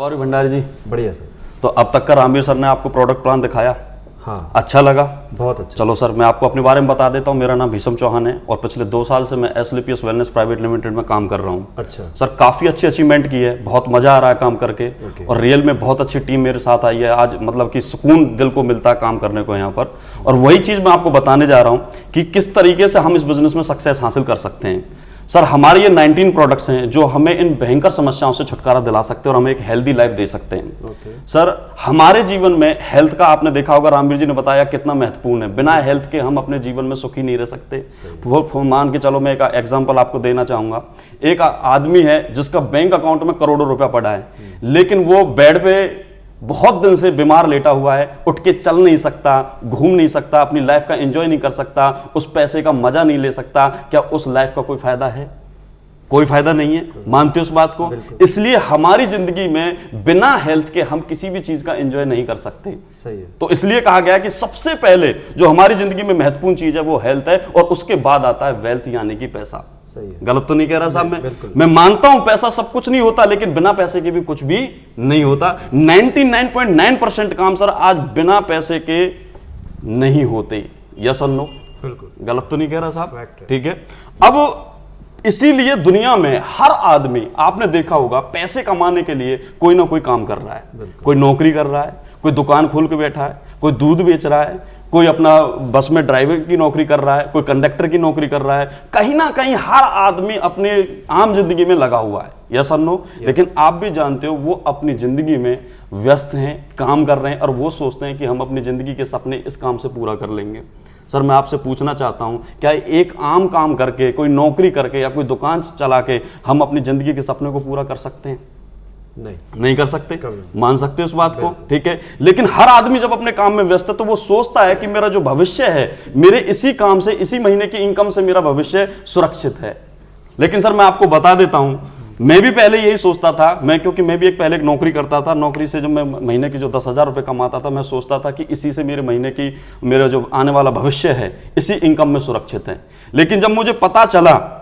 और भंडारी जी बढ़िया सर। तो अब तक का रामवीर सर ने आपको प्रोडक्ट प्लान दिखाया, हाँ अच्छा लगा? बहुत अच्छा। चलो सर मैं आपको अपने बारे में बता देता हूँ। मेरा नाम भीषम चौहान है और पिछले 2 साल से मैं एसलीपीएस वेलनेस प्राइवेट लिमिटेड में काम कर रहा हूँ। अच्छा सर काफ़ी अच्छी अचीवमेंट की है, बहुत मज़ा आ रहा है काम करके। और रियल में बहुत अच्छी टीम मेरे साथ आई है आज, मतलब कि सुकून दिल को मिलता है काम करने को यहाँ पर। और वही चीज़ मैं आपको बताने जा रहा हूँ कि किस तरीके से हम इस बिजनेस में सक्सेस हासिल कर सकते हैं। सर हमारे ये 19 प्रोडक्ट्स हैं जो हमें इन भयंकर समस्याओं से छुटकारा दिला सकते हैं और हमें एक हेल्दी लाइफ दे सकते हैं। सर हमारे जीवन में हेल्थ का आपने देखा होगा, रामवीर जी ने बताया कितना महत्वपूर्ण है। बिना हेल्थ के हम अपने जीवन में सुखी नहीं रह सकते। वो मान के चलो, मैं एक एग्जांपल आपको देना चाहूंगा। एक आदमी है जिसका बैंक अकाउंट में करोड़ों रुपया पड़ा है, लेकिन वो बेड पे बहुत दिन से बीमार लेटा हुआ है, उठ के चल नहीं सकता, घूम नहीं सकता, अपनी लाइफ का एंजॉय नहीं कर सकता, उस पैसे का मजा नहीं ले सकता। क्या उस लाइफ का कोई फायदा है? कोई फायदा नहीं है। मानते हो उस बात को? इसलिए हमारी जिंदगी में बिना हेल्थ के हम किसी भी चीज का एंजॉय नहीं कर सकते। सही है। तो इसलिए कहा गया कि सबसे पहले जो हमारी जिंदगी में महत्वपूर्ण चीज है वो हेल्थ है, और उसके बाद आता है वेल्थ यानी कि पैसा। सही है। गलत तो नहीं कह रहा साहब? मैं मानता हूं पैसा सब कुछ नहीं होता, लेकिन बिना पैसे के भी कुछ भी नहीं होता। 99.9% काम सर आज बिना पैसे के नहीं होते। यस और नो? बिल्कुल। गलत तो नहीं कह रहा साहब? Correct है। ठीक है। अब इसीलिए दुनिया में हर आदमी, आपने देखा होगा, पैसे कमाने के लिए कोई ना कोई काम कर रहा है। कोई नौकरी कर रहा है, कोई दुकान खोल के बैठा है, कोई दूध बेच रहा है, कोई अपना बस में ड्राइवर की नौकरी कर रहा है, कोई कंडक्टर की नौकरी कर रहा है। कहीं ना कहीं हर आदमी अपने आम जिंदगी में लगा हुआ है। यस और नो? लेकिन आप भी जानते हो वो अपनी जिंदगी में व्यस्त हैं, काम कर रहे हैं, और वो सोचते हैं कि हम अपनी जिंदगी के सपने इस काम से पूरा कर लेंगे। सर मैं आपसे पूछना चाहता हूं, क्या एक आम काम करके, कोई नौकरी करके या कोई दुकान चला के हम अपनी जिंदगी के सपने को पूरा कर सकते हैं? नहीं कर सकते। मान सकते हो इस बात को? ठीक है। लेकिन हर आदमी जब अपने काम में व्यस्त है तो वो सोचता है कि मेरा जो भविष्य है, मेरे इसी काम से, इसी महीने की इनकम से मेरा भविष्य सुरक्षित है। लेकिन सर मैं आपको बता देता हूं, मैं भी पहले यही सोचता था। क्योंकि मैं भी पहले एक नौकरी करता था। नौकरी से जब मैं महीने की जो 10,000 रुपये कमाता था, मैं सोचता था कि इसी से मेरे महीने की, मेरा जो आने वाला भविष्य है, इसी इनकम में सुरक्षित है। लेकिन जब मुझे पता चला,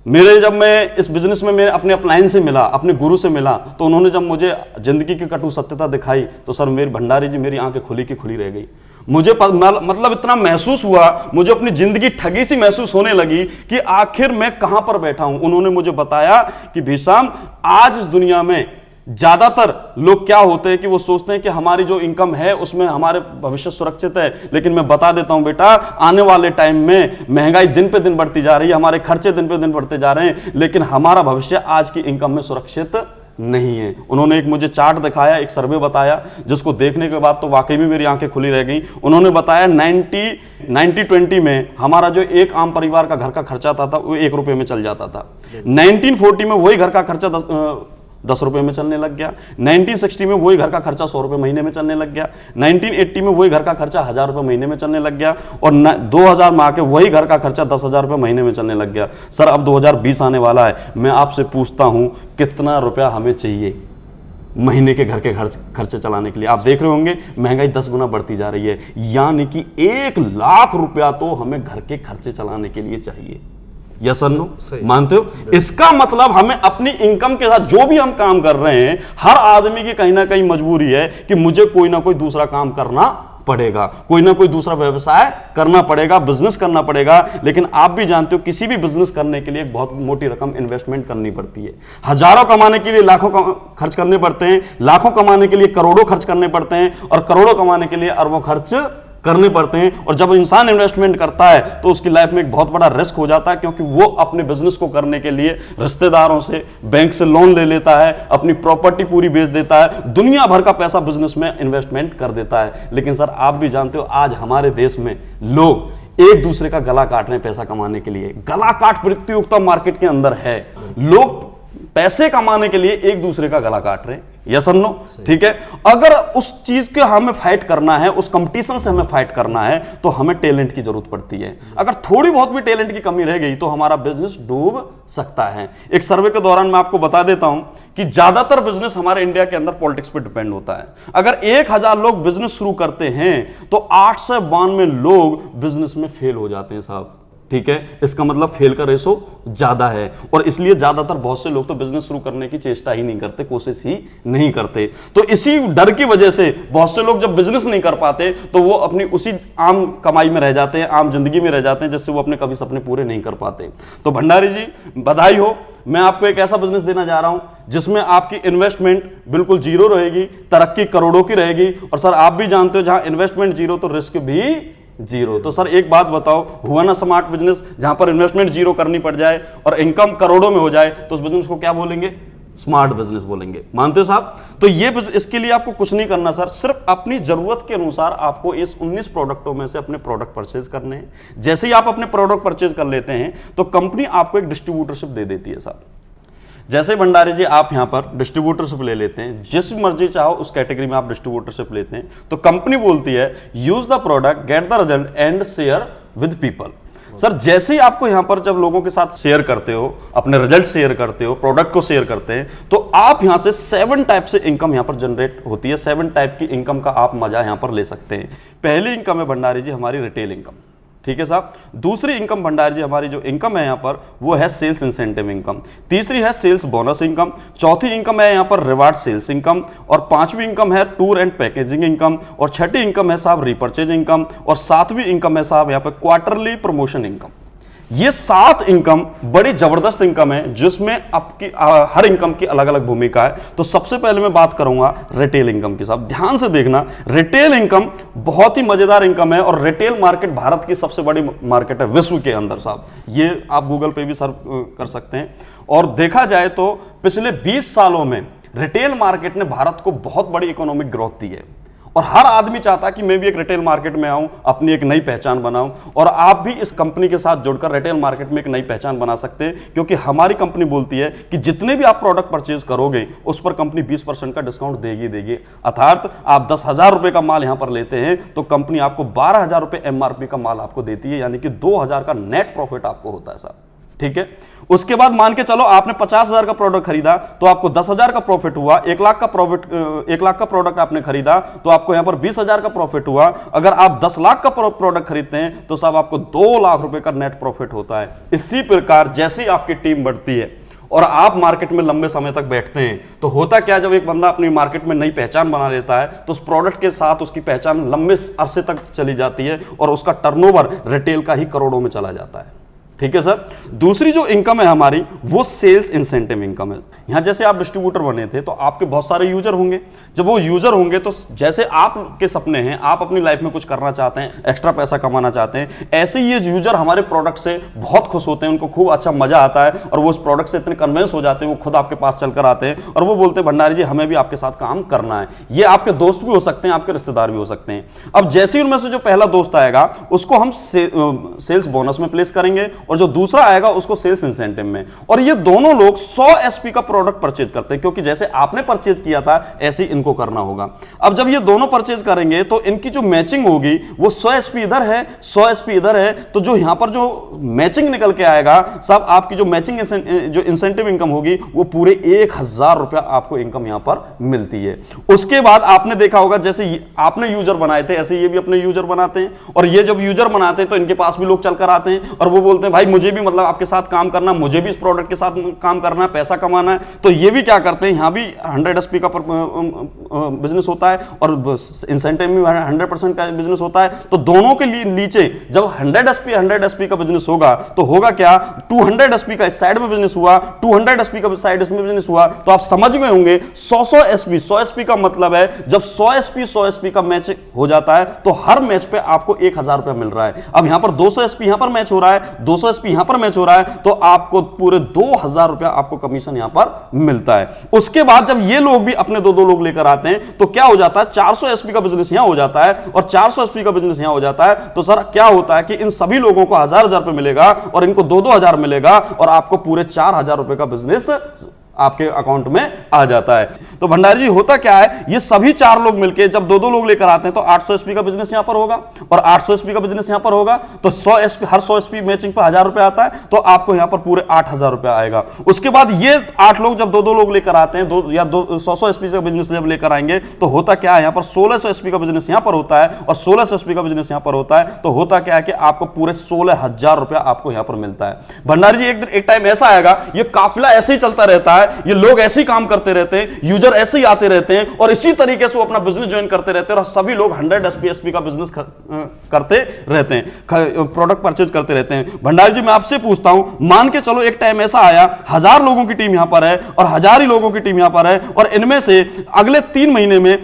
जब मैं इस बिजनेस में मेरे अपने अपलाइन से मिला, अपने गुरु से मिला, तो उन्होंने जब मुझे जिंदगी की कटु सत्यता दिखाई, तो सर मेरी भंडारी जी, मेरी आंखें खुली की खुली रह गई। मुझे मतलब इतना महसूस हुआ, मुझे अपनी जिंदगी ठगी सी महसूस होने लगी कि आखिर मैं कहां पर बैठा हूं। उन्होंने मुझे बताया कि भीषम, आज इस दुनिया में ज्यादातर लोग क्या होते हैं कि वो सोचते हैं कि हमारी जो इनकम है उसमें हमारे भविष्य सुरक्षित है। लेकिन मैं बता देता हूं बेटा, आने वाले टाइम में महंगाई दिन पे दिन बढ़ती जा रही है, हमारे खर्चे दिन पे दिन बढ़ते जा रहे हैं, लेकिन हमारा भविष्य आज की इनकम में सुरक्षित नहीं है। उन्होंने एक मुझे चार्ट दिखाया, एक सर्वे बताया, जिसको देखने के बाद तो वाकई में मेरी आंखें खुली रह गई। उन्होंने बताया 90-20 में हमारा जो एक आम परिवार का घर का खर्चा था वो 1 रुपये में चल जाता था। 1940 में वही घर का खर्चा 10 रुपये में चलने लग गया। 1960 में वही घर का खर्चा 100 रुपये महीने में चलने लग गया। 1980 में वही घर का खर्चा 1000 रुपये महीने में चलने लग गया। और 2000 में आके वही घर का खर्चा 10,000 रुपये महीने में चलने लग गया। सर अब 2020 आने वाला है, मैं आपसे पूछता हूं कितना रुपया हमें चाहिए महीने के घर के खर्चे चलाने के लिए? आप देख रहे होंगे महंगाई 10 गुना बढ़ती जा रही है, यानी कि 1 लाख रुपया तो हमें घर के खर्चे चलाने के लिए चाहिए। यस और नो? मानते हो? इसका मतलब हमें अपनी इनकम के साथ जो भी हम काम कर रहे हैं, हर आदमी की कहीं ना कहीं मजबूरी है कि मुझे कोई ना कोई दूसरा काम करना पड़ेगा, कोई ना कोई दूसरा व्यवसाय करना पड़ेगा, बिजनेस करना पड़ेगा। लेकिन आप भी जानते हो किसी भी बिजनेस करने के लिए एक बहुत मोटी रकम इन्वेस्टमेंट करनी पड़ती है। हजारों कमाने के लिए लाखों खर्च करने पड़ते हैं, लाखों कमाने के लिए करोड़ों खर्च करने पड़ते हैं, और करोड़ों कमाने के लिए अरबों खर्च करने पड़ते हैं। और जब इंसान इन्वेस्टमेंट करता है तो उसकी लाइफ में एक बहुत बड़ा रिस्क हो जाता है, क्योंकि वो अपने बिजनेस को करने के लिए रिश्तेदारों से, बैंक से लोन ले लेता है, अपनी प्रॉपर्टी पूरी बेच देता है, दुनिया भर का पैसा बिजनेस में इन्वेस्टमेंट कर देता है। लेकिन सर आप भी जानते हो आज हमारे देश में लोग एक दूसरे का गला काट रहे हैं पैसा कमाने के लिए। गला काट प्रतियोगिता मार्केट के अंदर है, लोग पैसे कमाने के लिए एक दूसरे का गला काट रहे हैं। यस और नो? ठीक है। अगर उस चीज के हमें फाइट करना है, उस कंपटीशन से हमें फाइट करना है, तो हमें टैलेंट की जरूरत पड़ती है। अगर थोड़ी बहुत भी टैलेंट की कमी रह गई तो हमारा बिजनेस डूब सकता है। एक सर्वे के दौरान मैं आपको बता देता हूं कि ज्यादातर बिजनेस हमारे इंडिया के अंदर पॉलिटिक्स पे डिपेंड होता है। अगर 1000 लोग बिजनेस शुरू करते हैं तो 892 लोग बिजनेस में फेल हो जाते हैं साहब। ठीक है, इसका मतलब फेल का रेशो ज्यादा है और इसलिए ज्यादातर बहुत से लोग तो बिजनेस शुरू करने की चेष्टा ही नहीं करते, कोशिश ही नहीं करते। तो इसी डर की वजह से बहुत से लोग जब बिजनेस नहीं कर पाते तो वो अपनी उसी आम कमाई में रह जाते हैं, आम जिंदगी में रह जाते हैं, जिससे वो अपने कभी सपने पूरे नहीं कर पाते। तो भंडारी जी बधाई हो, मैं आपको एक ऐसा बिजनेस देना जा रहा हूं जिसमें आपकी इन्वेस्टमेंट बिल्कुल जीरो रहेगी, तरक्की करोड़ों की रहेगी। और सर आप भी जानते हो जहां इन्वेस्टमेंट जीरो तो रिस्क भी जीरो। तो सर एक बात बताओ, हुआ ना स्मार्ट बिजनेस? जहां पर इन्वेस्टमेंट जीरो करनी पड़ जाए और इनकम करोड़ों में हो जाए तो उस बिजनेस को क्या बोलेंगे? स्मार्ट बिजनेस बोलेंगे। मानते हो साहब? तो ये इसके लिए आपको कुछ नहीं करना सर, सिर्फ अपनी जरूरत के अनुसार आपको इस 19 प्रोडक्टों में से अपने प्रोडक्ट परचेज करने हैं। जैसे ही आप अपने प्रोडक्ट परचेज कर लेते हैं तो कंपनी आपको एक डिस्ट्रीब्यूटरशिप दे देती है साहब। जैसे भंडारी जी आप यहां पर डिस्ट्रीब्यूटरशिप ले लेते हैं, जिस मर्जी चाहो उस कैटेगरी में आप डिस्ट्रीब्यूटरशिप लेते हैं, तो कंपनी बोलती है use the product, get the result and share with people. Sir जैसे ही आपको यहां पर जब लोगों के साथ शेयर करते हो, अपने रिजल्ट शेयर करते हो, प्रोडक्ट को शेयर करते हैं, तो आप यहां से 7 टाइप से इनकम यहां पर जनरेट होती है। 7 टाइप की इनकम का आप मजा यहां पर ले सकते हैं। पहली इनकम है भंडारी जी हमारी रिटेल इनकम, ठीक है साहब। दूसरी इनकम भंडारी जी हमारी जो इनकम है यहां पर वो है सेल्स इंसेंटिव इनकम। तीसरी है सेल्स बोनस इनकम। चौथी इनकम है यहां पर रिवार्ड सेल्स इनकम। और पांचवी इनकम है टूर एंड पैकेजिंग इनकम। और छठी इनकम है साहब रिपर्चेज इनकम। और सातवीं इनकम है साहब यहां पर क्वार्टरली प्रमोशन इनकम। ये 7 इनकम बड़ी जबरदस्त इनकम है जिसमें आपकी हर इनकम की अलग अलग भूमिका है। तो सबसे पहले मैं बात करूंगा रिटेल इनकम की। साहब ध्यान से देखना, रिटेल इनकम बहुत ही मजेदार इनकम है और रिटेल मार्केट भारत की सबसे बड़ी मार्केट है विश्व के अंदर साहब। ये आप गूगल पे भी सर्च कर सकते हैं। और देखा जाए तो पिछले 20 सालों में रिटेल मार्केट ने भारत को बहुत बड़ी इकोनॉमिक ग्रोथ दी है और हर आदमी चाहता है कि मैं भी एक रिटेल मार्केट में आऊं, अपनी एक नई पहचान बनाऊं। और आप भी इस कंपनी के साथ जुड़कर रिटेल मार्केट में एक नई पहचान बना सकते हैं, क्योंकि हमारी कंपनी बोलती है कि जितने भी आप प्रोडक्ट परचेज करोगे उस पर कंपनी 20% का डिस्काउंट देगी। अर्थात आप 10,000 रुपए का माल यहां पर लेते हैं तो कंपनी आपको 12,000 रुपए एमआरपी का माल आपको देती है, यानी कि 2,000 का नेट प्रॉफिट आपको होता है साहब, ठीक है। उसके बाद मान के चलो आपने 50,000 का प्रोडक्ट खरीदा तो आपको 10,000 का प्रॉफिट हुआ। 1 लाख का प्रॉफिट, 1 लाख का प्रोडक्ट आपने खरीदा तो आपको यहां पर 20,000 का प्रॉफिट हुआ। अगर आप 10 लाख का प्रोडक्ट खरीदते हैं तो साहब आपको 2 लाख रुपए का नेट प्रॉफिट होता है। इसी प्रकार जैसे ही आपकी टीम बढ़ती है और आप मार्केट में लंबे समय तक बैठते हैं तो होता क्या, जब एक बंदा अपनी मार्केट में नई पहचान बना लेता है तो उस प्रोडक्ट के साथ उसकी पहचान लंबे अरसे तक चली जाती है और उसका टर्नओवर रिटेल का ही करोड़ों में चला जाता है, ठीक है सर। दूसरी जो इनकम है हमारी वो सेल्स इंसेंटिव इनकम है। यहां जैसे आप डिस्ट्रीब्यूटर बने थे तो आपके बहुत सारे यूजर होंगे। जब वो यूजर होंगे तो जैसे आपके सपने हैं, आप अपनी लाइफ में कुछ करना चाहते हैं, एक्स्ट्रा पैसा कमाना चाहते हैं, ऐसे ही ये यूजर हमारे प्रोडक्ट से बहुत खुश होते हैं, उनको खूब अच्छा मजा आता है और वो उस प्रोडक्ट से इतने कन्विंस हो जाते हैं, वो खुद आपके पास चलकर आते हैं और वो बोलते हैं भंडारी जी हमें भी आपके साथ काम करना है। ये आपके दोस्त भी हो सकते हैं, आपके रिश्तेदार भी हो सकते हैं। अब जैसे ही उनमें से जो पहला दोस्त आएगा उसको हम सेल्स बोनस में प्लेस करेंगे और जो दूसरा आएगा उसको सेल्स इंसेंटिव में। और ये दोनों लोग 100 एसपी का प्रोडक्ट परचेज करते हैं, क्योंकि जैसे आपने परचेज किया था ऐसे ही इनको करना होगा। अब जब ये दोनों परचेज करेंगे तो इनकी जो मैचिंग होगी वो 100 एसपी इधर है, 100 एसपी इधर है, तो जो यहां पर जो मैचिंग निकल के आएगा साहब, आपकी जो मैचिंग जो इंसेंटिव इनकम होगी वो पूरे 1,000 रुपया आपको इनकम यहां पर मिलती है। उसके बाद आपने देखा होगा जैसे आपने यूजर बनाए थे ऐसे ये भी अपने यूजर बनाते हैं और ये जब यूजर बनाते हैं तो इनके पास भी लोग चलकर आते हैं और वो बोलते हैं भाई मुझे भी मतलब आपके साथ काम करना, मुझे भी इस प्रोडक्ट के साथ काम करना है, पैसा कमाना है। तो ये भी क्या करते हैं, यहां भी 100 एसपी का बिजनेस होता है और इंसेंटिव में 100% का बिजनेस होता है। तो दोनों के लिए नीचे जब 100 एसपी का बिजनेस होगा तो होगा क्या, 200 एसपी का इस साइड में बिजनेस हुआ, 200 एसपी का साइड इसमें बिजनेस हुआ, तो आप समझ गए होंगे 100 एसपी। 100 एसपी का मतलब है जब 100 एसपी का मैच हो जाता है तो हर मैच पे आपको 1,000 रुपया मिल रहा है। अब यहां पर 200 एसपी यहां पर मैच हो रहा है, 200 एसपी यहां पर मैच हो रहा है, तो आपको पूरे 2,000 रुपया आपको कमीशन यहां पर मिलता है। उसके बाद जब ये लोग भी अपने दो लोग लेकर आते हैं तो क्या हो जाता है, 400 एसपी का बिजनेस यहां हो जाता है और 400 एसपी का बिजनेस यहां हो जाता है। तो सर क्या होता है कि इन सभी लोगों को 1,000 रुपए मिलेगा और इनको 2,000 मिलेगा और आपको पूरे 4,000 रुपए का बिजनेस आपके अकाउंट में आ जाता है। तो भंडारी जी होता क्या है, ये सभी 4 लोग मिलके जब 2-2 लोग लेकर आते हैं तो 800 एसपी का बिजनेस यहां पर होगा और 800 एसपी का बिजनेस यहां पर होगा, तो 100 एसपी, हर 100 एसपी मैचिंग पर 1000 रुपए आता है, तो आपको यहां पर पूरे 8000 रुपए आएगा। उसके बाद ये 8 लोग जब 2-2 लोग लेकर आते हैं, 2 या 100 एसपी का बिजनेस जब लेकर आएंगे, तो होता क्या है, यहां पर 1600 एसपी का बिजनेस यहां पर होता है और 1600 एसपी का बिजनेस यहां पर होता है, तो होता क्या है कि आपको पूरे 16000 रुपया आपको यहां पर मिलता है। भंडारी जी एक टाइम ऐसा आएगा, ये काफिला ऐसे ही चलता रहता है, ये लोग ऐसे ही काम करते रहते हैं, यूजर ऐसे ही आते रहते हैं और इसी तरीके से वो अपना बिजनेस ज्वाइन करते रहते हैं और सभी लोग 100 एसपी का बिजनेस करते रहते हैं, प्रोडक्ट परचेज करते रहते हैं। भंडारी जी मैं आपसे पूछता हूं, मान के चलो एक टाइम ऐसा आया 1000 लोगों की टीम यहां पर है और 1000 ही लोगों की टीम यहां पर है और इनमें से अगले 3 महीने में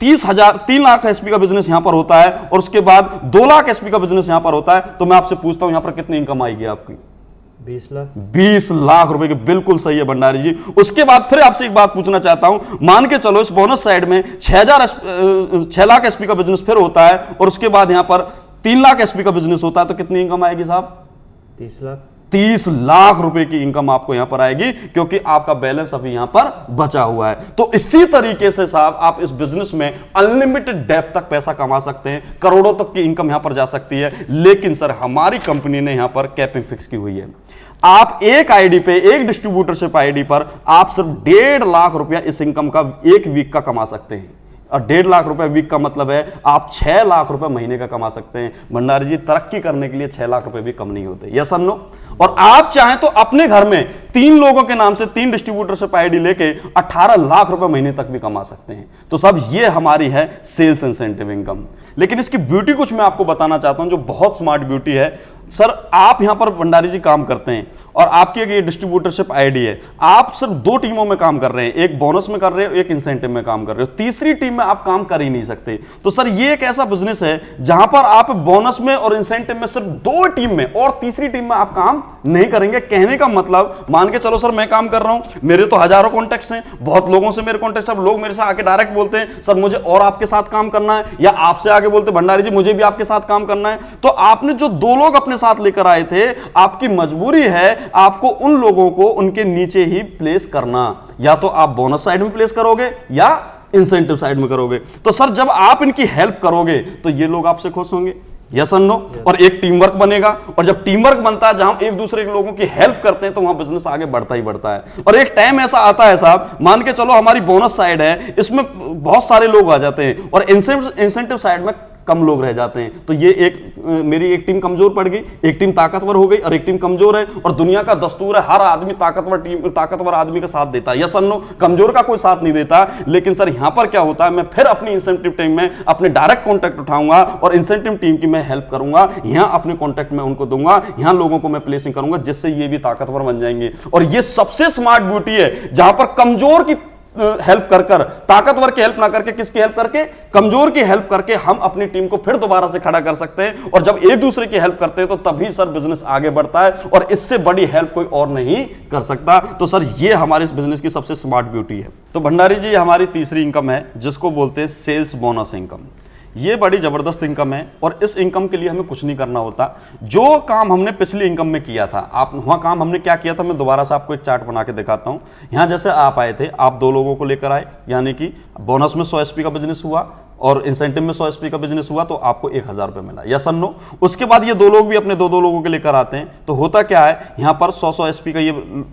3 लाख एसपी का बिजनेस यहां पर होता है और उसके बाद 2 लाख एसपी का बिजनेस यहां पर होता है, तो मैं आपसे पूछता हूं यहां पर कितनी इनकम आएगी आपकी? 20 लाख रुपए की। बिल्कुल सही है भंडारी जी। उसके बाद फिर आपसे एक बात पूछना चाहता हूं, मान के चलो इस बोनस साइड में 6 लाख एसपी का बिजनेस फिर होता है और उसके बाद यहां पर 3 लाख एसपी का बिजनेस होता है, तो कितनी इनकम आएगी साहब? 30 लाख रुपए की इनकम आपको यहां पर आएगी, क्योंकि आपका बैलेंस अभी यहां पर बचा हुआ है। तो इसी तरीके से साहब आप इस बिजनेस में अनलिमिटेड डेप्थ तक पैसा कमा सकते हैं, करोड़ों तक की इनकम यहां पर जा सकती है। लेकिन सर हमारी कंपनी ने यहां पर कैपिंग फिक्स की हुई है। आप एक आईडी पे, एक डिस्ट्रीब्यूटरशिप आईडी पर आप सिर्फ 1.5 लाख रुपया इस इनकम का एक वीक का कमा सकते हैं और 1.5 लाख रुपए वीक का मतलब है आप 6 लाख रुपए महीने का कमा सकते हैं। भंडारी जी तरक्की करने के लिए 6 लाख रुपए भी कम नहीं होते, यस और नो? और आप चाहें तो अपने घर में 3 लोगों के नाम से 3 डिस्ट्रीब्यूटरशिप आईडी लेके 18 लाख रुपए महीने तक भी कमा सकते हैं। तो सब ये हमारी है सेल्स इंसेंटिव इनकम। लेकिन इसकी ब्यूटी कुछ मैं आपको बताना चाहता हूं जो बहुत स्मार्ट ब्यूटी है। सर आप यहां पर भंडारी जी काम करते हैं और आपकी एक डिस्ट्रीब्यूटरशिप आईडी है, आप सिर्फ 2 टीमों में काम कर रहे हैं, एक बोनस में कर रहे हो, एक इंसेंटिव में काम कर रहे हो, तीसरी टीम में आप काम कर ही नहीं सकते। तो सर ये एक ऐसा बिजनेस है जहां पर आप बोनस में और इंसेंटिव में सिर्फ 2 टीम में और तीसरी टीम में आप काम नहीं करेंगे। कहने का मतलब मान के चलो सर मैं काम कर रहा हूं, मेरे तो हजारों कॉन्टेक्ट्स हैं, बहुत लोगों से मेरे कॉन्टेक्ट्स, अब लोग मेरे से आके डायरेक्ट बोलते हैं सर मुझे और आपके साथ काम करना है, या आपसे आगे बोलते भंडारी जी मुझे भी आपके साथ काम करना है। तो आपने जो 2 लोग अपने साथ लेकर आए थे, आपकी मजबूरी है आपको उन लोगों को उनके नीचे ही प्लेस करना, या तो आप बोनस साइड में प्लेस करोगे या इंसेंटिव साइड में करोगे। तो सर जब आप इनकी हेल्प करोगे तो ये लोग आपसे खुश होंगे, यस और नो? और एक टीम वर्क बनेगा, और जब टीम वर्क बनता है जहां एक दूसरे के लोगों की हेल्प करते हैं तो वहां बिजनेस आगे बढ़ता ही बढ़ता है। और एक टाइम ऐसा आता है साहब, मान के चलो हमारी बोनस साइड है, इसमें बहुत सारे लोग आ जाते हैं और इंसेंटिव साइड में कम लोग रह जाते हैं, तो ये मेरी एक टीम कमजोर पड़ गई, एक टीम ताकतवर हो गई और एक टीम कमजोर है। और दुनिया का दस्तूर है हर आदमी ताकतवर आदमी का साथ देता है, यस और नो? कमजोर का कोई साथ नहीं देता। लेकिन सर यहां पर क्या होता है, मैं फिर अपनी इंसेंटिव टीम में अपने डायरेक्ट कॉन्टैक्ट उठाऊंगा और इंसेंटिव टीम की मैं हेल्प करूंगा, यहां अपने कॉन्टैक्ट में उनको दूंगा, यहां लोगों को मैं प्लेसिंग करूंगा, जिससे ये भी ताकतवर बन जाएंगे। और ये सबसे स्मार्ट ब्यूटी है, जहां पर कमजोर की हेल्प कर ताकतवर की हेल्प ना करके, किसकी हेल्प करके? कमजोर की हेल्प करके हम अपनी टीम को फिर दोबारा से खड़ा कर सकते हैं। और जब एक दूसरे की हेल्प करते हैं तो तभी सर बिजनेस आगे बढ़ता है, और इससे बड़ी हेल्प कोई और नहीं कर सकता। तो सर ये हमारे इस बिजनेस की सबसे स्मार्ट ब्यूटी है। तो भंडारी जी हमारी तीसरी इनकम है जिसको बोलते हैं सेल्स बोनस इनकम। ये बड़ी जबरदस्त इनकम है और इस इनकम के लिए हमें कुछ नहीं करना होता। जो काम हमने पिछली इनकम में किया था, आप वहां काम हमने क्या किया था, मैं दोबारा से आपको एक चार्ट बना के दिखाता हूं। यहां जैसे आप आए थे, आप 2 लोगों को लेकर आए, यानी कि बोनस में 100 एसपी का बिजनेस हुआ और इंसेंटिव में 100 एसपी का बिजनेस हुआ, तो आपको 1000 रुपए मिला, यस और नो? उसके बाद ये 2 लोग भी अपने 2-2 लोगों के लेकर आते हैं, तो होता क्या है, यहां पर 100 एसपी का ये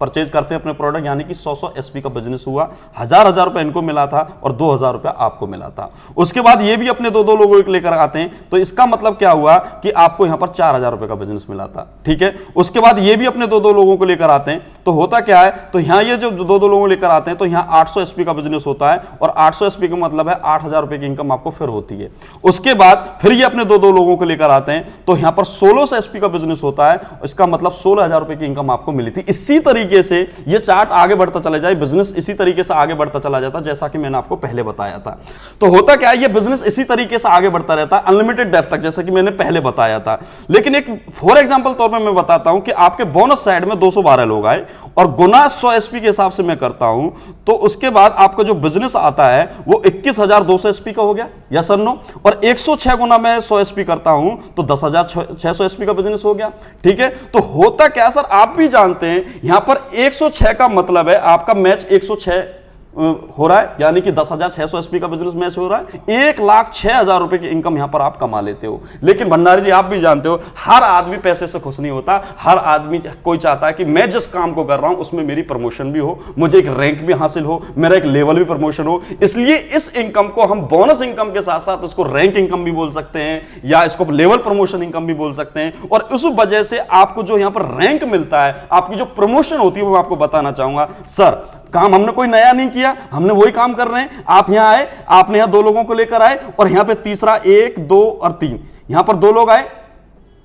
परचेज करते हैं अपने प्रोडक्ट, यानी कि 100 एसपी का बिजनेस हुआ, 1000 रुपए इनको मिला था और 2000 रुपए आपको मिला था। उसके बाद ये भी अपने 2-2 लोगों को लेकर आते हैं, तो इसका मतलब क्या हुआ कि आपको यहां पर 4000 रुपए का बिजनेस मिला था, ठीक है? उसके बाद ये भी अपने 2-2 लोगों को लेकर आते हैं, तो होता क्या है, तो यहां ये जो 2-2 लोगों को लेकर आते हैं, तो यहां 800 एसपी का बिजनेस होता है और 800 एसपी का मतलब है 8000 रुपए की इनकम आपको फिर होती है। उसके बाद फिर ये अपने 2-2 लोगों को लेकर आते हैं, तो यहां पर 1600 एसपी का बिजनेस होता है, इसका मतलब 16000 रुपए की इनकम आपको मिली थी। इसी तरीके से ये चार्ट आगे बढ़ता चला जाए, बिजनेस इसी तरीके से आगे बढ़ता चला जाता, जैसा कि मैंने आपको पहले बताया था। तो होता क्या है, ये बिजनेस इसी तरीके से आगे बढ़ता रहता है अनलिमिटेड डेप्थ तक, जैसा कि मैंने पहले बताया था। लेकिन एक फॉर एग्जांपल तौर पे मैं बताता हूं कि आपके बोनस साइड में 212 लोग आए और गुना 100 एसपी के हिसाब से मैं करता हूं, तो उसके बाद आपका जो बिजनेस आता है वो 21200 एसपी का हो गया, यस और नो? और 106 गुना मैं 100 एसपी करता हूं तो 10600 एसपी का बिजनेस हो गया, ठीक है? तो होता क्या सर, आप भी जानते हैं यहां पर 106 का मतलब है आपका मैच 106 हो रहा है, यानी कि 10,600 एसपी का बिजनेस मैच हो रहा है, 1,06,000 रुपए की इनकम यहां पर आप कमा लेते हो। लेकिन भंडारी जी आप भी जानते हो, हर आदमी पैसे से खुश नहीं होता। हर आदमी कोई चाहता है कि मैं जिस काम को कर रहा हूं उसमें मेरी प्रमोशन भी हो, मुझे एक रैंक भी हासिल हो, मेरा एक लेवल भी प्रमोशन हो। इसलिए इस इनकम को हम बोनस इनकम के साथ साथ इसको रैंक इनकम भी बोल सकते हैं, या इसको लेवल प्रमोशन इनकम भी बोल सकते हैं। और उस वजह से आपको जो यहां पर रैंक मिलता है, आपकी जो प्रमोशन होती है, वो मैं आपको बताना चाहूंगा। सर काम हमने कोई नया नहीं किया, हमने वही काम कर रहे हैं। आप यहां आए, आपने यहां 2 लोगों को लेकर आए, और यहां पे तीसरा 1, 2 और 3, यहां पर 2 लोग आए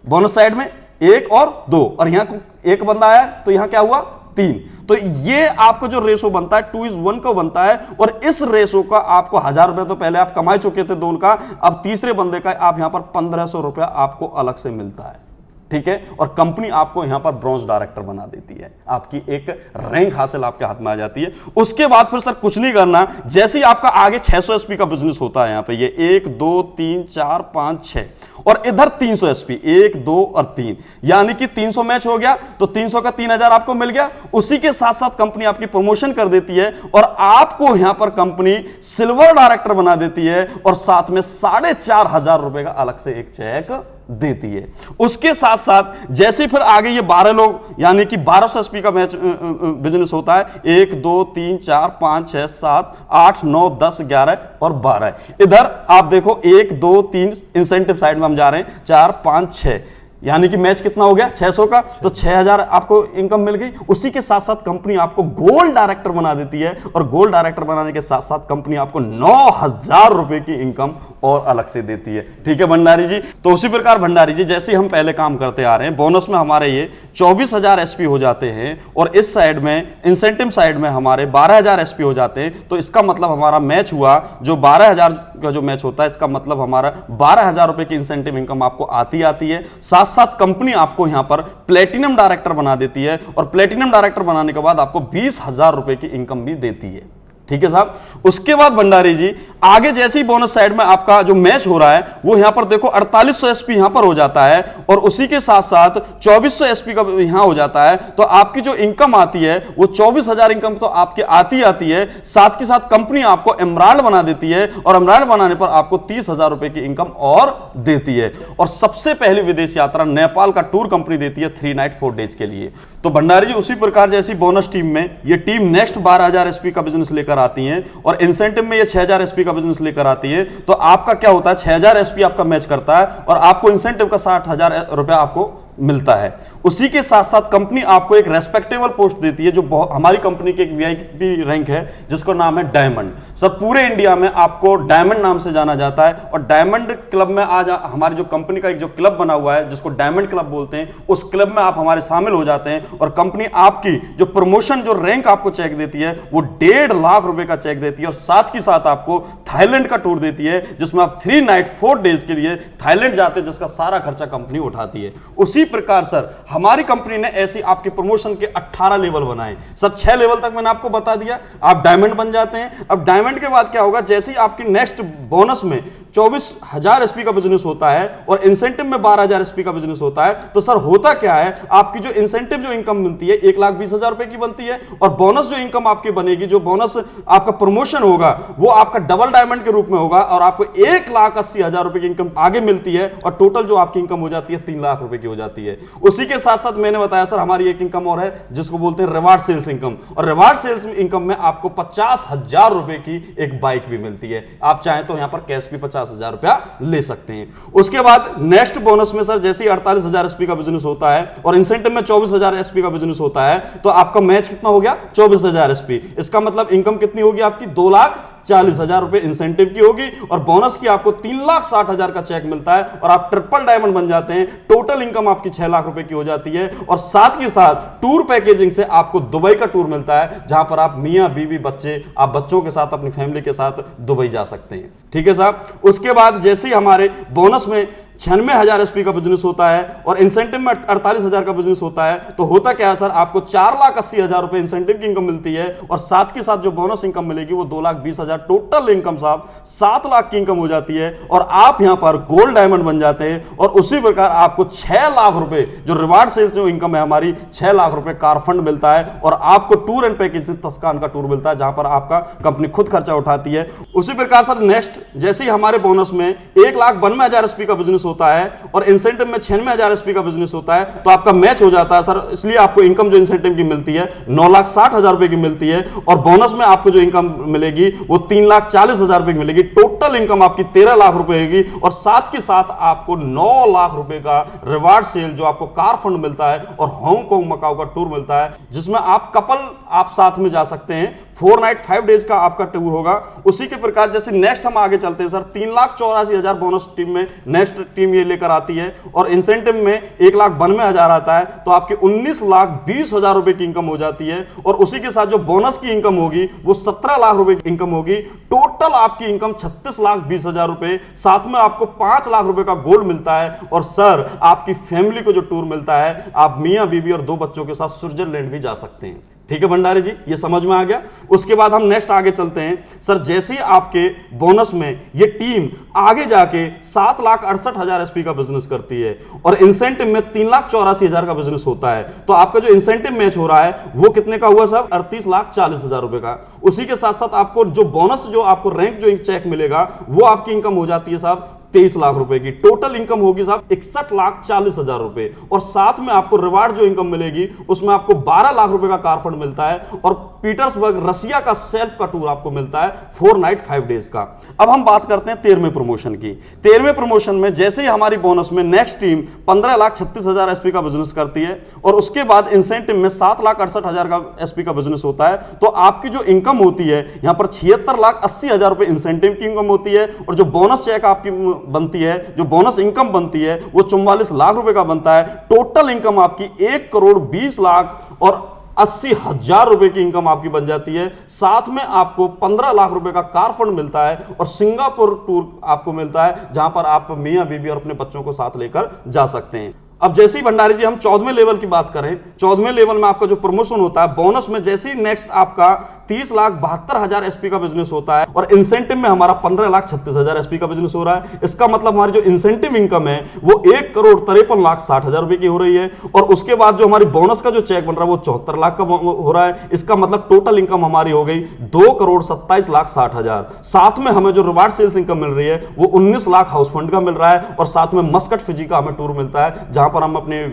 बोनस साइड में, 1 और 2, और यहां 1 बंदा आया, तो यहां क्या हुआ 3। तो ये आपका जो रेशो बनता है 2:1 का बनता है। और इस रेशो का आपको 1,000 रुपए तो पहले आप कमा चुके थे 2 का, अब तीसरे बंदे का आप यहां पर 1,500 रुपया आपको अलग से मिलता है, ठीक है। और कंपनी आपको यहां पर ब्रॉन्ज डायरेक्टर बना देती है, आपकी एक रैंक हासिल आपके हाथ में आ जाती है। उसके बाद फिर सर कुछ नहीं करना, जैसे ही आपका आगे 600 एसपी का बिजनेस होता है, यहां पे ये 1, 2, 3, 4, 5, 6 और इधर 300 एसपी, 1, 2 और 3, यानी कि 300 मैच हो गया, तो 300 का 3,000 आपको मिल गया। उसी के साथ साथ कंपनी आपकी प्रमोशन कर देती है और आपको यहां पर कंपनी सिल्वर डायरेक्टर बना देती है, और साथ में 4,500 रुपए का अलग से एक चेक देती है। उसके साथ साथ जैसे फिर आगे ये 12 लोग, यानी कि 1200 एसपी का मैच बिजनेस होता है, 1, 2, 3, 4, 5, 6, 7, 8, 9, 10, 11 और 12। इधर आप देखो 1, 2, 3 इंसेंटिव साइड में हम जा रहे हैं, 4, 5, 6, यानी कि मैच कितना हो गया 600 का, तो 6,000 आपको इनकम मिल गई। उसी के साथ साथ कंपनी आपको गोल्ड डायरेक्टर बना देती है, और गोल्ड डायरेक्टर बनाने के साथ साथ कंपनी आपको 9,000 रुपए की इनकम और अलग से देती है, ठीक है भंडारी जी। तो उसी प्रकार भंडारी जी जैसे हम पहले काम करते आ रहे हैं, बोनस में हमारे ये 24,000 एसपी हो जाते हैं, और इस साइड में इंसेंटिव साइड में हमारे 12,000 एसपी हो जाते हैं। तो इसका मतलब हमारा मैच हुआ जो 12,000 का जो मैच होता है, इसका मतलब हमारा 12,000 रुपए की इंसेंटिव इनकम आपको आती है। साथ कंपनी आपको यहां पर प्लेटिनम डायरेक्टर बना देती है, और प्लेटिनम डायरेक्टर बनाने के बाद आपको 20,000 रुपए की इनकम भी देती है, ठीक है साहब। उसके बाद भंडारी जी आगे जैसे ही बोनस साइड में आपका जो मैच हो रहा है, वो यहां पर देखो 4800 एसपी यहां पर हो जाता है, और उसी के साथ साथ 2400 एसपी का यहां हो जाता है। तो आपकी जो इनकम आती है वो 24,000 इनकम तो आपके आती है। साथ के साथ कंपनी आपको एमराल्ड बना देती है, और एमराल्ड बनाने पर आपको 30,000 रुपए की इनकम और देती है। और सबसे पहली विदेश यात्रा नेपाल का टूर कंपनी देती है 3 नाइट 4 डेज के लिए। तो भंडारी जी उसी प्रकार जैसी बोनस टीम में ये टीम नेक्स्ट 12,000 एसपी का बिजनेस लेकर आती हैं, और इंसेंटिव में ये 6,000 एसपी का बिजनेस लेकर आती है। तो आपका क्या होता है, 6,000 एसपी आपका मैच करता है, और आपको इंसेंटिव का 60,000 रुपया आपको मिलता है। उसी के साथ साथ कंपनी आपको एक रेस्पेक्टेबल पोस्ट देती है, जो हमारी कंपनी की एक वीआईपी रैंक है, जिसका नाम है डायमंड। सब पूरे इंडिया में आपको डायमंड नाम से जाना जाता है, और डायमंड क्लब में आज हमारी जो कंपनी का एक जो क्लब बना हुआ है, जिसको डायमंड क्लब बोलते हैं, उस क्लब में आप हमारे शामिल हो जाते हैं, और कंपनी आपकी जो प्रमोशन जो रैंक आपको चेक देती है, वो 1.5 लाख रुपए का चेक देती है, और साथ ही साथ आपको थाईलैंड का टूर देती है, जिसमें आप 3 नाइट 4 डेज के लिए थाईलैंड जाते हैं, जिसका सारा खर्चा कंपनी उठाती है। उसी प्रकार सर हमारी कंपनी ने ऐसी आपके प्रमोशन के 18 लेवल बनाए। सर 6 लेवल तक मैंने आपको बता दिया, आप डायमंड बन जाते हैं। अब डायमंड के बाद क्या होगा, जैसे ही आपकी नेक्स्ट बोनस में 24,000 एसपी का बिजनेस होता है, और इंसेंटिव में 12,000 एसपी का बिजनेस होता है, तो सर होता क्या है, आपकी जो इंसेंटिव जो इनकम मिलती है 1,20,000 रुपए की बनती है, और बोनस जो इनकम आपकी बनेगी, जो बोनस आपका प्रमोशन होगा, वो आपका डबल डायमंड के रूप में होगा, और आपको 1,80,000 रुपए की इनकम आगे मिलती है, और टोटल जो आपकी इनकम हो जाती है 3 लाख रुपए की हो जाती है। उसी के साथ साथ मैंने बताया सर हमारी एक इनकम और है, जिसको बोलते हैं रिवार्ड सेल्स इनकम, और रिवार्ड सेल्स इनकम में आपको 50,000 रुपए की एक बाइक भी मिलती है। आप चाहें तो यहां पर कैश भी 50,000 रुपया ले सकते हैं। उसके बाद नेक्स्ट बोनस में सर जैसे ही 48,000 एसपी का बिजनेस होता है, और इंसेंटिव में 24,000 एसपी का बिजनेस होता है, तो आपका मैच कितना हो गया 24,000 एसपी। इसका मतलब इनकम कितनी होगी आपकी 2,40,000 रुपए इंसेंटिव की होगी, और बोनस की आपको 3,60,000 का चेक मिलता है, और आप ट्रिपल डायमंड बन जाते हैं। टोटल इनकम आपकी 6 लाख रुपए की हो जाती है, और साथ के साथ टूर पैकेजिंग से आपको दुबई का टूर मिलता है, जहां पर आप मियां बीवी बच्चे, आप बच्चों के साथ अपनी फैमिली के साथ दुबई जा सकते हैं, ठीक है साहब। उसके बाद जैसे ही हमारे बोनस में 96,000 एसपी का बिजनेस होता है और इंसेंटिव में 48,000 का बिजनेस होता है, तो होता क्या है सर, आपको 4,80,000 रुपए इंसेंटिव की इनकम मिलती है और साथ के साथ जो बोनस इनकम मिलेगी वो 2,20,000, टोटल इनकम साहब 7 लाख की इनकम हो जाती है और आप यहां पर गोल्ड डायमंड बन जाते हैं। और उसी प्रकार आपको 6 लाख रुपए जो रिवार्ड सेल्स जो इनकम है हमारी, 6 लाख रुपए कार फंड मिलता है और आपको टूर एंड पैकेज से तस्कान का टूर मिलता है जहां पर आपका कंपनी खुद खर्चा उठाती है। उसी प्रकार सर नेक्स्ट जैसे ही हमारे बोनस में 1,92,000 एसपी का बिजनेस होता है और इंसेंटिव में 96,000 एसपी का बिजनेस होता है, तो आपका मैच हो जाता है सर, इसलिए आपको इनकम जो इंसेंटिव की मिलती है 9,60,000 रुपए की मिलती है और बोनस में आपको जो इनकम मिलेगी वो 3,40,000 रुपए की मिलेगी। टोटल इनकम आपकी 13 लाख रुपए होगी और साथ के साथ आपको 9 लाख रुपए का रिवार्ड सेल जो आपको कार फंड मिलता है और हांगकांग मकाऊ का टूर मिलता है, जिसमें आप कपल आप साथ में जा सकते हैं। 4 नाइट 5 डेज का आपका टूर होगा। उसी के प्रकार जैसे नेक्स्ट हम आगे चलते हैं सर, 3,84,000 बोनस टीम में नेक्स्ट टीम ये लेकर आती है और इंसेंटिव में 1,92,000 आता है, तो आपके 19,20,000 रुपए की इनकम हो जाती है और उसी के साथ जो बोनस की इनकम होगी वो 17 लाख रुपए की इनकम होगी। टोटल आपकी इनकम 36,20,000 रुपए, साथ में आपको 5 लाख रुपए का गोल्ड मिलता है और सर आपकी फैमिली को जो टूर मिलता है, आप मियां बीबी और 2 बच्चों के साथ स्विट्जरलैंड भी जा सकते हैं। ठीक है भंडारी जी, ये समझ में आ गया। उसके बाद हम नेक्स्ट आगे चलते हैं सर, जैसे ही आपके बोनस में ये टीम आगे जाके 7,68,000 एसपी का बिजनेस करती है और इंसेंटिव में 3,84,000 का बिजनेस होता है, तो आपका जो इंसेंटिव मैच हो रहा है वो कितने का हुआ सर, 38,40,000 रुपए का। उसी के साथ साथ आपको जो बोनस जो आपको रैंक जो चेक मिलेगा वो आपकी इनकम हो जाती है साहब 23 लाख रुपए की। टोटल इनकम होगी साहब 61,40,000 रुपए और साथ में आपको रिवार्ड जो इनकम मिलेगी उसमें आपको 12 लाख रुपए का कार फंड मिलता है और पीटर्सबर्ग रसिया का सेल्फ का टूर आपको मिलता है 4 नाइट 5 डेज का। अब हम बात करते हैं 13वें प्रमोशन की। 13वें प्रमोशन में जैसे ही हमारी बोनस में नेक्स्ट टीम 15,36,000 एसपी का बिजनेस करती है और उसके बाद इंसेंटिव में 7,68,000 का एसपी का बिजनेस होता है, तो आपकी जो इनकम होती है यहां पर 76,80,000 रुपए इंसेंटिव की इनकम होती है और जो बोनस चेक आपकी बनती है, जो बोनस इनकम बनती है वो 44 लाख रुपए का बनता है। टोटल इनकम आपकी 1,20,00,000 और 80,000 रुपए की इनकम आपकी बन जाती है। साथ में आपको 15 लाख रुपए का कार फंड मिलता है और सिंगापुर टूर आपको मिलता है जहां पर आप मियां बीबी और अपने बच्चों को साथ लेकर जा सकते हैं। अब जैसे ही भंडारी जी हम 14वें लेवल की बात करें, 14वें लेवल में आपका जो प्रमोशन होता है बोनस में, जैसे ही नेक्स्ट आपका 30,72,000 एसपी का बिजनेस होता है और इंसेंटिव में हमारा 15,36,000 एसपी का बिजनेस हो रहा है। इसका मतलब हमारी जो इंसेंटिव इनकम है वो 1,53,60,000 रुपए की हो रही है और उसके बाद जो हमारी बोनस का जो चेक बन रहा है वो 74 लाख का हो रहा है। इसका मतलब टोटल इनकम हमारी हो गई 2,27,60,000। साथ में हमें जो रिवार्ड सेल्स इनकम मिल रही है वो 19 लाख हाउस फंड का मिल रहा है और साथ में मस्कट फिजी का हमें टूर मिलता है जहां पर हम अपने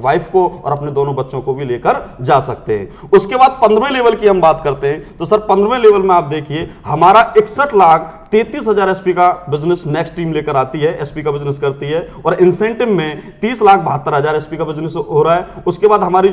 वाइफ को और अपने दोनों बच्चों को भी लेकर जा सकते हैं। उसके बाद 15वें लेवल की हम बात करते हैं, तो सर 15वें लेवल में आप देखिए हमारा 61,33,000 एसपी का बिजनेस नेक्स्ट टीम लेकर आती है, एसपी का बिजनेस करती है और इंसेंटिव में 30,72,000 एसपी का बिजनेस हो रहा है। उसके बाद हमारी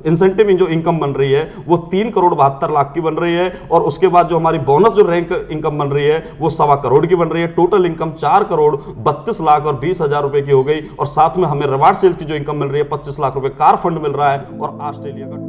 इंसेंटिव जो इनकम बन रही है वो 3,72,00,000 की बन रही है और उसके बाद जो हमारी बोनस जो रैंक इनकम बन रही है वो 1.25 करोड़ की बन रही है। टोटल इनकम 4,32,20,000 रुपए की हो गई और साथ में हमें रिवार्ड सेल्स की जो इनकम मिल रही है 25 लाख रुपए कार फंड मिल रहा है और ऑस्ट्रेलिया का